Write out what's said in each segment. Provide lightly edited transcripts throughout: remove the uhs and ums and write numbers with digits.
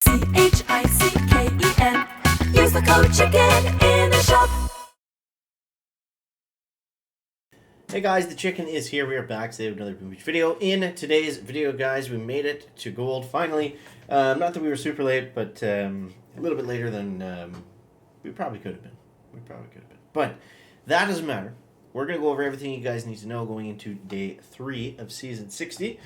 CHICKEN. Use the code CHICKEN in the shop. Hey guys, the chicken is here. We are back today with another Boom Beach video. In today's video, guys, we made it to gold finally. Not that we were super late, but a little bit later than we probably could have been. But that doesn't matter. We're going to go over everything you guys need to know going into day 3 of season 60.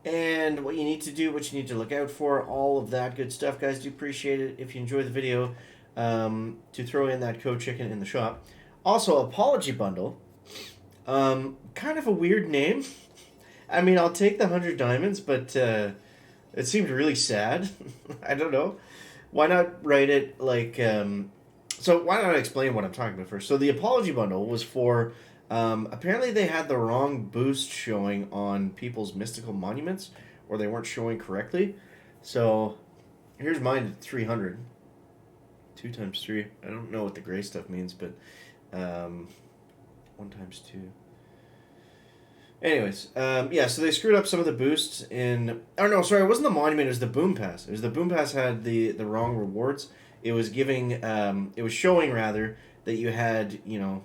And what you need to do, what you need to look out for, all of that good stuff, guys. Do appreciate it if you enjoy the video to throw in that code chicken in the shop. Also, apology bundle. Kind of a weird name. I mean, I'll take the 100 diamonds, but it seemed really sad. I don't know. Why not write it like... So why not explain what I'm talking about first? So the apology bundle was for... apparently they had the wrong boost showing on people's mystical monuments, or they weren't showing correctly. So here's mine at 300. 2 times 3. I don't know what the gray stuff means, but 1 times 2. Anyways, yeah, so they screwed up some of the boosts in... Oh, no, sorry, it wasn't the monument, it was the Boom Pass. It was the Boom Pass had the wrong rewards. It was giving... it was showing, rather, that you had, you know,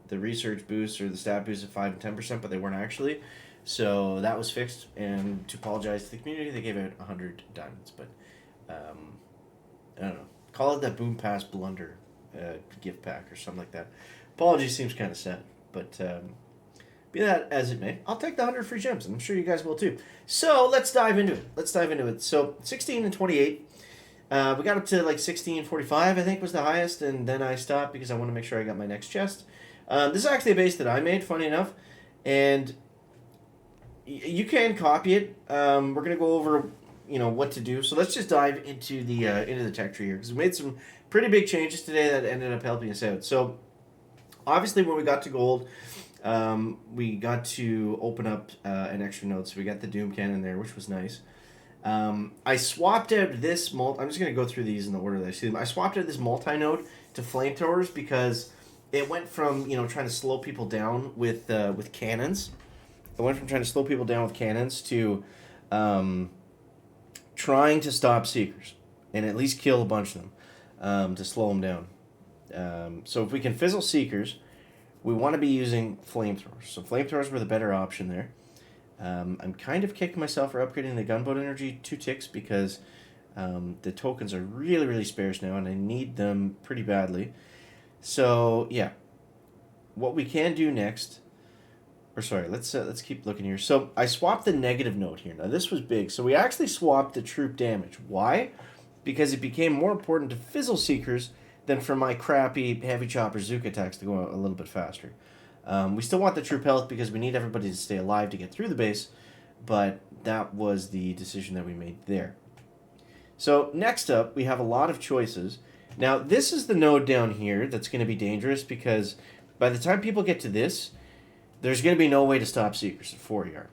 the research boost or the stat boost at 5 and 10%, but they weren't actually. So that was fixed, and to apologize to the community, they gave out 100 diamonds. But, I don't know. Call it that Boom Pass blunder gift pack or something like that. Apology seems kind of sad, but... be that as it may, I'll take the 100 free gems, and I'm sure you guys will too. So let's dive into it. So 16 and 28. We got up to like 16.45, I think was the highest, and then I stopped because I want to make sure I got my next chest. This is actually a base that I made, funny enough, and you can copy it. We're gonna go over, you know, what to do. So let's just dive into the tech tree here, because we made some pretty big changes today that ended up helping us out. So obviously, when we got to gold. We got to open up an extra node, so we got the Doom Cannon there, which was nice. I swapped out this I'm just going to go through these in the order that I see them. I swapped out this multi-node to flamethrowers because it went from, you know, trying to slow people down with cannons. It went from trying to slow people down with cannons to trying to stop Seekers and at least kill a bunch of them to slow them down. So if we can fizzle Seekers... we want to be using flamethrowers. So flamethrowers were the better option there. I'm kind of kicking myself for upgrading the gunboat energy 2 ticks because the tokens are really, really sparse now, and I need them pretty badly. So yeah, what we can do next, or sorry, let's keep looking here. So I swapped the negative node here. Now this was big. So we actually swapped the troop damage. Why? Because it became more important to fizzle Seekers than for my crappy heavy chopper Zook attacks to go a little bit faster. We still want the troop health because we need everybody to stay alive to get through the base, but that was the decision that we made there. So next up, we have a lot of choices. Now, this is the node down here that's going to be dangerous because by the time people get to this, there's going to be no way to stop Seekers at 4 yard.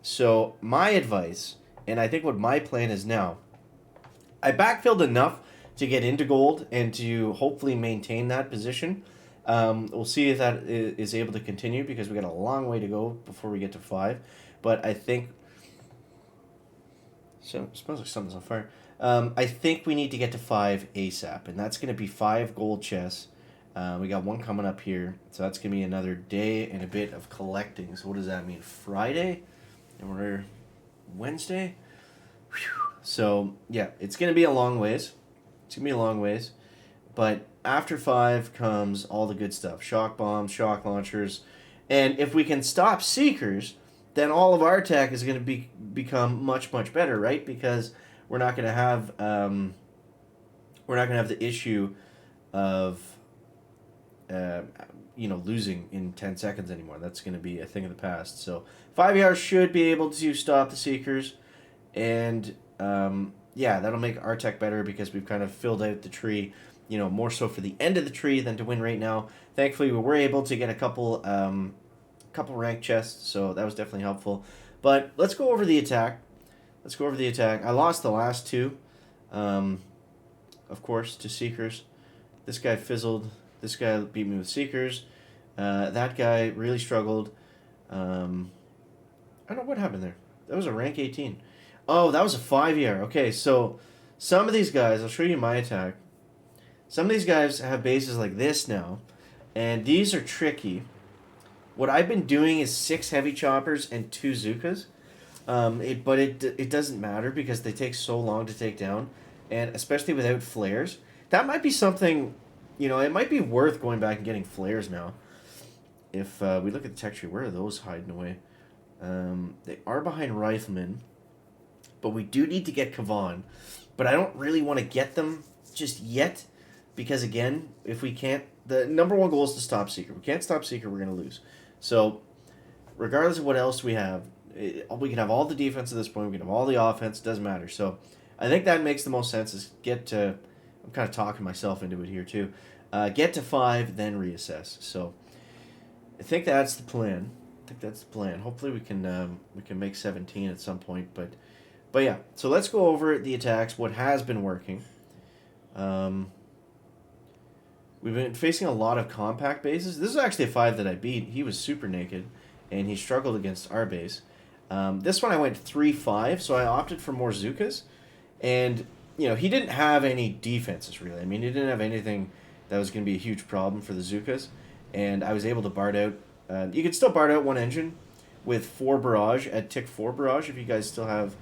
So my advice, and I think what my plan is now, I backfilled enough to get into gold and to hopefully maintain that position. We'll see if that is able to continue because we got a long way to go before we get to 5. But I think... So, it smells like something's on fire. I think we need to get to 5 ASAP, and that's going to be 5 gold chests. We got 1 coming up here, so that's going to be another day and a bit of collecting. So what does that mean? Friday? And we're Wednesday? Whew. So, yeah, it's going to be a long ways. It's going to be a long ways, but after 5 comes all the good stuff. Shock bombs, shock launchers, and if we can stop Seekers, then all of our tech is going to become much, much better, right? Because we're not going to have the issue of losing in 10 seconds anymore. That's going to be a thing of the past. So 5 yards should be able to stop the Seekers, and yeah, that'll make our tech better because we've kind of filled out the tree, you know, more so for the end of the tree than to win right now. Thankfully, we were able to get a couple rank chests, so that was definitely helpful. But let's go over the attack. I lost the last 2, of course, to Seekers. This guy fizzled. This guy beat me with Seekers. That guy really struggled. I don't know what happened there. That was a rank 18. Oh, that was a 5 ER. Okay, so some of these guys, I'll show you my attack. Some of these guys have bases like this now, and these are tricky. What I've been doing is 6 heavy choppers and 2 Zukas. But it doesn't matter because they take so long to take down, and especially without flares. That might be something, it might be worth going back and getting flares now. If we look at the texture, where are those hiding away? They are behind Rifleman, but we do need to get Kavan. But I don't really want to get them just yet because, again, if we can't, the number one goal is to stop Seeker. We can't stop Seeker, we're going to lose. So, regardless of what else we have, we can have all the defense at this point, we can have all the offense, doesn't matter. So, I think that makes the most sense is get to, I'm kind of talking myself into it here too, get to 5, then reassess. So, I think that's the plan. Hopefully we can make 17 at some point, but yeah. So let's go over the attacks. What has been working. We've been facing a lot of compact bases. This is actually a 5 that I beat. He was super naked, and he struggled against our base. This one I went 3-5, so I opted for more Zukas, and he didn't have any defenses really. I mean, he didn't have anything that was going to be a huge problem for the Zukas. And I was able to Bard out. You can still Bard out one engine with 4 barrage at tick 4 barrage if you guys still have,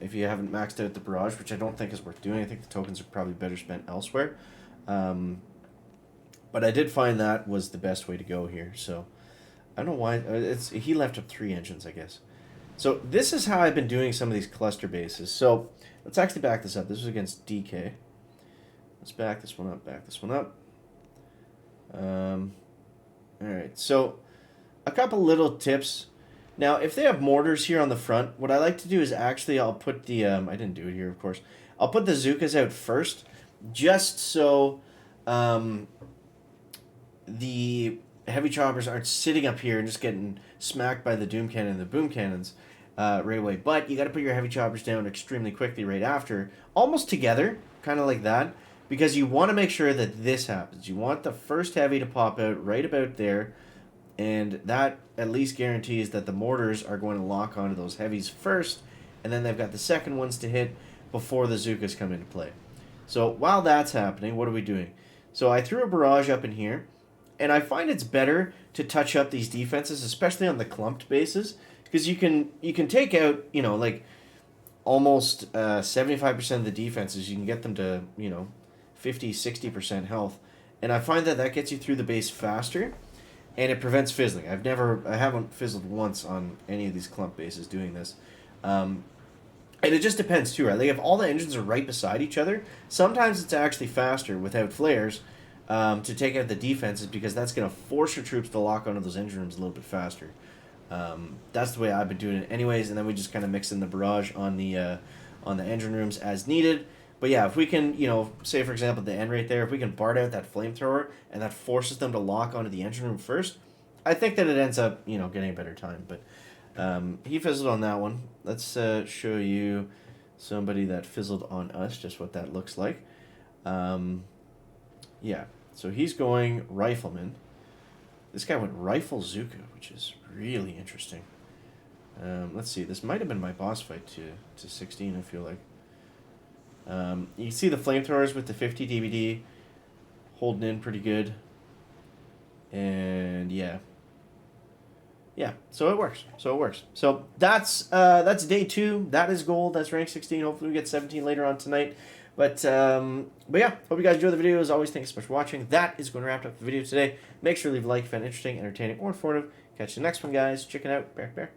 if you haven't maxed out the barrage, which I don't think is worth doing. I think the tokens are probably better spent elsewhere. But I did find that was the best way to go here. So I don't know why he left up 3 engines, I guess. So this is how I've been doing some of these cluster bases. So let's actually back this up. This was against DK. Let's back this one up. Alright, so a couple little tips. Now, if they have mortars here on the front, what I like to do is actually I'll put the, I didn't do it here, of course. I'll put the Zukas out first, just so the heavy choppers aren't sitting up here and just getting smacked by the Doom Cannon and the Boom Cannons right away. But you got to put your heavy choppers down extremely quickly right after, almost together, kind of like that. Because you want to make sure that this happens. You want the first heavy to pop out right about there, and that at least guarantees that the mortars are going to lock onto those heavies first, and then they've got the second ones to hit before the Zukas come into play. So while that's happening, what are we doing? So I threw a barrage up in here, and I find it's better to touch up these defenses, especially on the clumped bases, because you can take out, like almost 75% of the defenses. You can get them to, 50-60% health, and I find that gets you through the base faster, and it prevents fizzling. I haven't fizzled once on any of these clump bases doing this, and it just depends too, right? Like if all the engines are right beside each other, sometimes it's actually faster without flares to take out the defenses because that's going to force your troops to lock onto those engine rooms a little bit faster. That's the way I've been doing it, anyways, and then we just kind of mix in the barrage on the engine rooms as needed. But yeah, if we can, say for example the end right there, if we can Bard out that flamethrower and that forces them to lock onto the engine room first, I think that it ends up, getting a better time. But he fizzled on that one. Let's show you somebody that fizzled on us, just what that looks like. Yeah, so he's going Rifleman. This guy went Rifle Zuka, which is really interesting. Let's see, this might have been my boss fight to 16, I feel like. You see the flamethrowers with the 50 DVD holding in pretty good. And yeah, so it works. So that's day 2. That is gold. That's rank 16. Hopefully we get 17 later on tonight. But yeah, hope you guys enjoy the video. As always, thanks so much for watching. That is going to wrap up the video today. Make sure to leave a like if you found it interesting, entertaining, or informative. Catch you the next one, guys. Check it out. Bear.